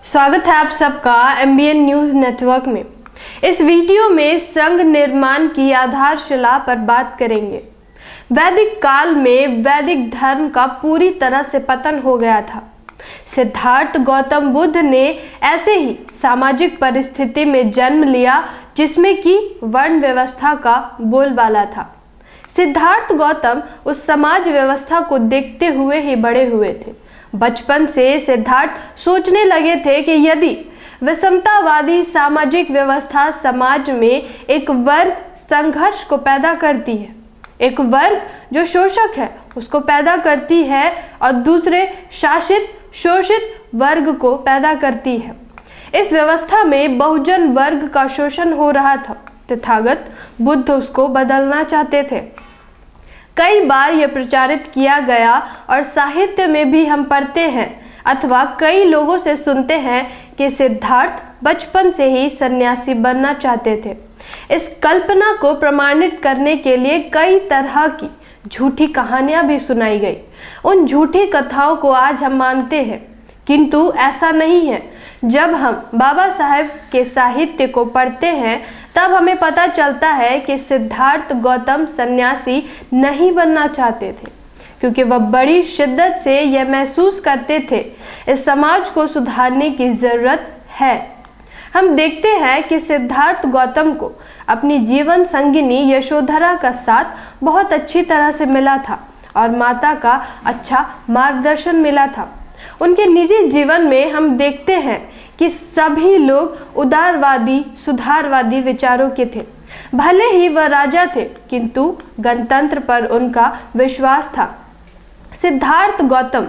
स्वागत है आप सबका MBN न्यूज़ नेटवर्क में। इस वीडियो में संघ निर्माण की आधारशिला पर बात करेंगे। वैदिक काल में वैदिक धर्म का पूरी तरह से पतन हो गया था। सिद्धार्थ गौतम बुद्ध ने ऐसे ही सामाजिक परिस्थिति में जन्म लिया जिसमें कि वर्ण व्यवस्था का बोलबाला था। सिद्धार्थ गौतम उस समाज व्यवस्था को देखते हुए ही बड़े हुए थे। बचपन से सिद्धार्थ सोचने लगे थे कि यदि विषमतावादी सामाजिक व्यवस्था समाज में एक वर्ग संघर्ष को पैदा करती है, एक वर्ग जो शोषक है उसको पैदा करती है और दूसरे शासित शोषित वर्ग को पैदा करती है। इस व्यवस्था में बहुजन वर्ग का शोषण हो रहा था। तथागत बुद्ध उसको बदलना चाहते थे। कई बार यह प्रचारित किया गया और साहित्य में भी हम पढ़ते हैं अथवा कई लोगों से सुनते हैं कि सिद्धार्थ बचपन से ही सन्यासी बनना चाहते थे। इस कल्पना को प्रमाणित करने के लिए कई तरह की झूठी कहानियां भी सुनाई गई। उन झूठी कथाओं को आज हम मानते हैं, किंतु ऐसा नहीं है। जब हम बाबा साहेब के साहित्य को पढ़ते हैं तब हमें पता चलता है कि सिद्धार्थ गौतम सन्यासी नहीं बनना चाहते थे, क्योंकि वह बड़ी शिद्दत से यह महसूस करते थे इस समाज को सुधारने की ज़रूरत है। हम देखते हैं कि सिद्धार्थ गौतम को अपनी जीवन संगिनी यशोधरा का साथ बहुत अच्छी तरह से मिला था और माता का अच्छा मार्गदर्शन मिला था। उनके निजी जीवन में हम देखते हैं कि सभी लोग उदारवादी सुधारवादी विचारों के थे। भले ही वह राजा थे, किंतु गणतंत्र पर उनका विश्वास था। सिद्धार्थ गौतम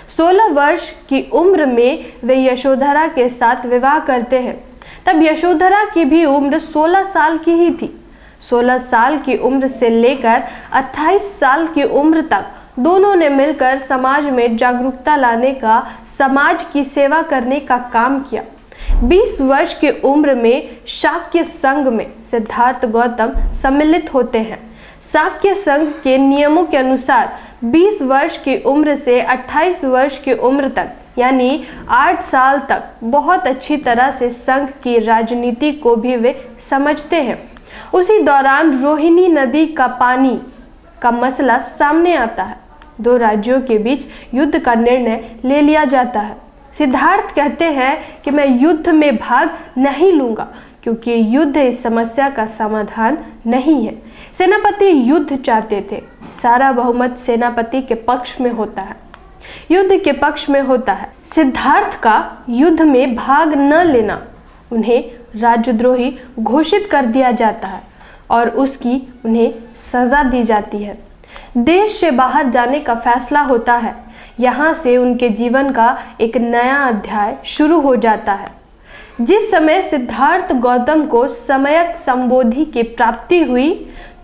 16 वर्ष की उम्र में वे यशोधरा के साथ विवाह करते हैं। तब यशोधरा की भी उम्र 16 साल की ही थी। 16 साल की उम्र से लेकर 28 साल की उम्र तक दोनों ने मिलकर समाज में जागरूकता लाने का, समाज की सेवा करने का काम किया। 20 वर्ष की उम्र में शाक्य संघ में सिद्धार्थ गौतम सम्मिलित होते हैं। शाक्य संघ के नियमों के अनुसार 20 वर्ष की उम्र से 28 वर्ष की उम्र तक यानी 8 साल तक बहुत अच्छी तरह से संघ की राजनीति को भी वे समझते हैं। उसी दौरान रोहिणी नदी का पानी का मसला सामने आता है। दो राज्यों के बीच युद्ध का निर्णय ले लिया जाता है। सिद्धार्थ कहते हैं कि मैं युद्ध में भाग नहीं लूंगा, क्योंकि युद्ध इस समस्या का समाधान नहीं है। सेनापति युद्ध चाहते थे। सारा बहुमत सेनापति के पक्ष में होता है, युद्ध के पक्ष में होता है। सिद्धार्थ का युद्ध में भाग न लेना उन्हें राजद्रोही घोषित कर दिया जाता है और उसकी उन्हें सजा दी जाती है। देश से बाहर जाने का फैसला होता है। यहाँ से उनके जीवन का एक नया अध्याय शुरू हो जाता है। जिस समय सिद्धार्थ गौतम को सम्यक संबोधि की प्राप्ति हुई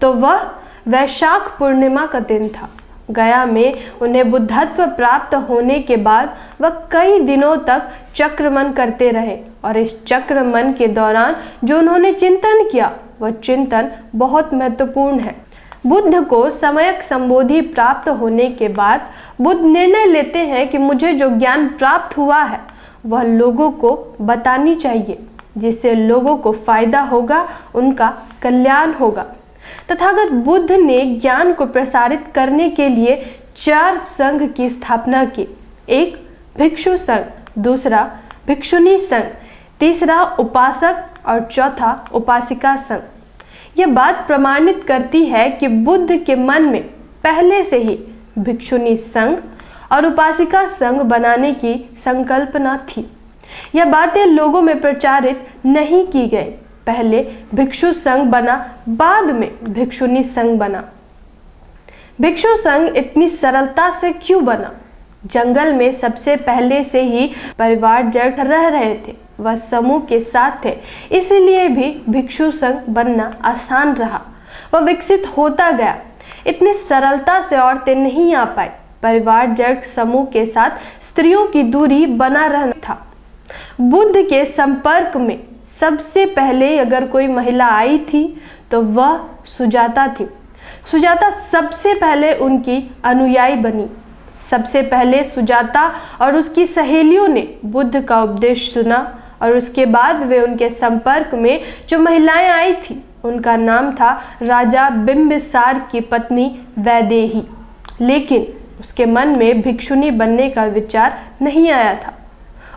तो वह वैशाख पूर्णिमा का दिन था। गया में उन्हें बुद्धत्व प्राप्त होने के बाद वह कई दिनों तक चक्रमन करते रहे और इस चक्रमन के दौरान जो उन्होंने चिंतन किया वह चिंतन बहुत महत्वपूर्ण है। बुद्ध को सम्यक संबोधि प्राप्त होने के बाद बुद्ध निर्णय लेते हैं कि मुझे जो ज्ञान प्राप्त हुआ है वह लोगों को बतानी चाहिए, जिससे लोगों को फायदा होगा, उनका कल्याण होगा। तथागत बुद्ध ने ज्ञान को प्रसारित करने के लिए 4 संघ की स्थापना की। एक भिक्षु संघ, दूसरा भिक्षुणी संघ, तीसरा उपासक और चौथा उपासिका संघ। यह बात प्रमाणित करती है कि बुद्ध के मन में पहले से ही भिक्षुणी संघ और उपासिका संघ बनाने की संकल्पना थी। यह बातें लोगों में प्रचारित नहीं की गई। पहले भिक्षु संघ बना, बाद में भिक्षुणी संघ बना। भिक्षु संघ इतनी सरलता से क्यों बना? जंगल में सबसे पहले से ही परिवार जड़ रह रहे थे, वह समूह के साथ थे, इसलिए भी भिक्षु संघ बनना आसान रहा। वह विकसित होता गया। इतनी सरलता से औरतें नहीं आ पाई। परिवार जड़ समूह के साथ स्त्रियों की दूरी बना रहना था। बुद्ध के संपर्क में सबसे पहले अगर कोई महिला आई थी तो वह सुजाता थी। सुजाता सबसे पहले उनकी अनुयायी बनी। सबसे पहले सुजाता और उसकी सहेलियों ने बुद्ध का उपदेश सुना और उसके बाद वे उनके संपर्क में जो महिलाएं आई थी उनका नाम था राजा बिंबिसार की पत्नी वैदेही। लेकिन उसके मन में भिक्षुनी बनने का विचार नहीं आया था।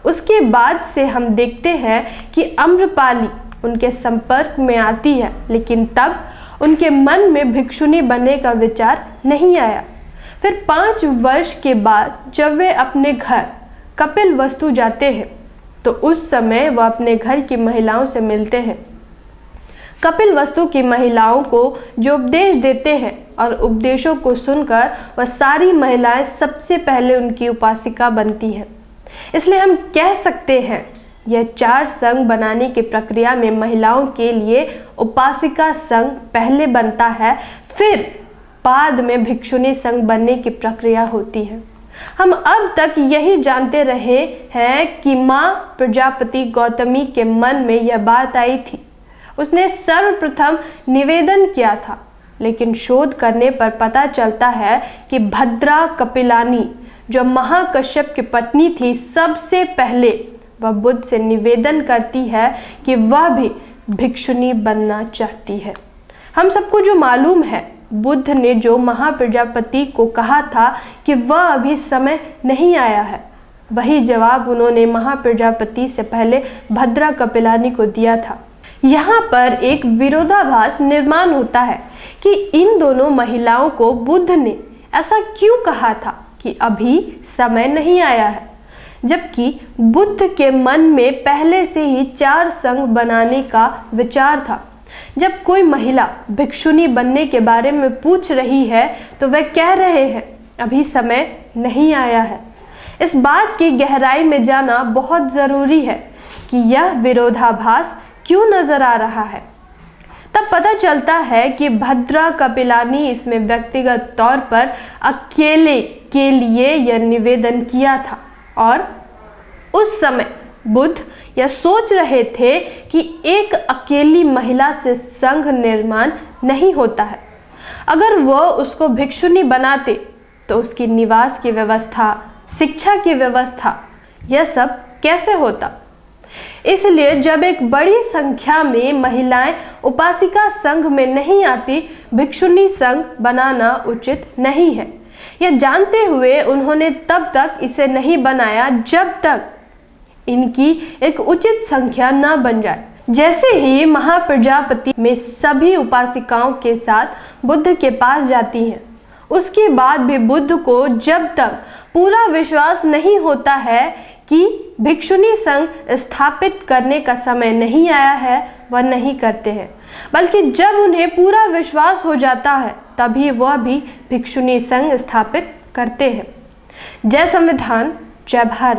उसके बाद से हम देखते हैं कि अम्रपाली उनके संपर्क में आती है, लेकिन तब उनके मन में भिक्षुनी बनने का विचार नहीं आया। फिर 5 वर्ष के बाद जब वे अपने घर कपिलवस्तु जाते हैं तो उस समय वह अपने घर की महिलाओं से मिलते हैं। कपिलवस्तु की महिलाओं को जो उपदेश देते हैं और उपदेशों को सुनकर वह सारी महिलाएं सबसे पहले उनकी उपासिका बनती हैं। इसलिए हम कह सकते हैं यह 4 संघ बनाने की प्रक्रिया में महिलाओं के लिए उपासिका संघ पहले बनता है, फिर बाद में भिक्षुनी संघ बनने की प्रक्रिया होती है। हम अब तक यही जानते रहे हैं कि माँ प्रजापति गौतमी के मन में यह बात आई थी। उसने सर्वप्रथम निवेदन किया था, लेकिन शोध करने पर पता चलता है कि भद्रा कपिलानी जो महाकश्यप की पत्नी थी, सबसे पहले वह बुद्ध से निवेदन करती है कि वह भी भिक्षुनी बनना चाहती है। हम सबको जो मालूम है, बुद्ध ने जो महाप्रजापति को कहा था कि वह अभी समय नहीं आया है, वही जवाब उन्होंने महाप्रजापति से पहले भद्रा कपिलानी को दिया था। यहाँ पर एक विरोधाभास निर्माण होता है कि इन दोनों महिलाओं को बुद्ध ने ऐसा क्यों कहा था कि अभी समय नहीं आया है, जबकि बुद्ध के मन में पहले से ही 4 संघ बनाने का विचार था। जब कोई महिला भिक्षुनी बनने के बारे में पूछ रही है तो वे कह रहे हैं अभी समय नहीं आया है। इस बात की गहराई में जाना बहुत ज़रूरी है कि यह विरोधाभास क्यों नजर आ रहा है। तब पता चलता है कि भद्रा कपिलानी इसमें व्यक्तिगत तौर पर अकेले के लिए यह निवेदन किया था और उस समय बुद्ध यह सोच रहे थे कि एक अकेली महिला से संघ निर्माण नहीं होता है। अगर वह उसको भिक्षुनी बनाते तो उसकी निवास की व्यवस्था, शिक्षा की व्यवस्था, यह सब कैसे होता। इसलिए जब एक बड़ी संख्या में महिलाएं उपासिका संघ में नहीं आती, भिक्षुनी संघ बनाना उचित नहीं है। यह जानते हुए उन्होंने तब तक इसे नहीं बनाया जब तक इनकी एक उचित संख्या न बन जाए। जैसे ही महाप्रजापति में सभी उपासिकाओं के साथ बुद्ध के पास जाती हैं, उसके बाद भी बुद्ध को जब तक पूरा विश्वास नहीं होता है कि भिक्षुनी संघ स्थापित करने का समय नहीं आया है, वह नहीं करते हैं, बल्कि जब उन्हें पूरा विश्वास हो जाता है तभी वह भी भिक्षुनी संघ स्थापित करते हैं। जय संविधान, जय भारत।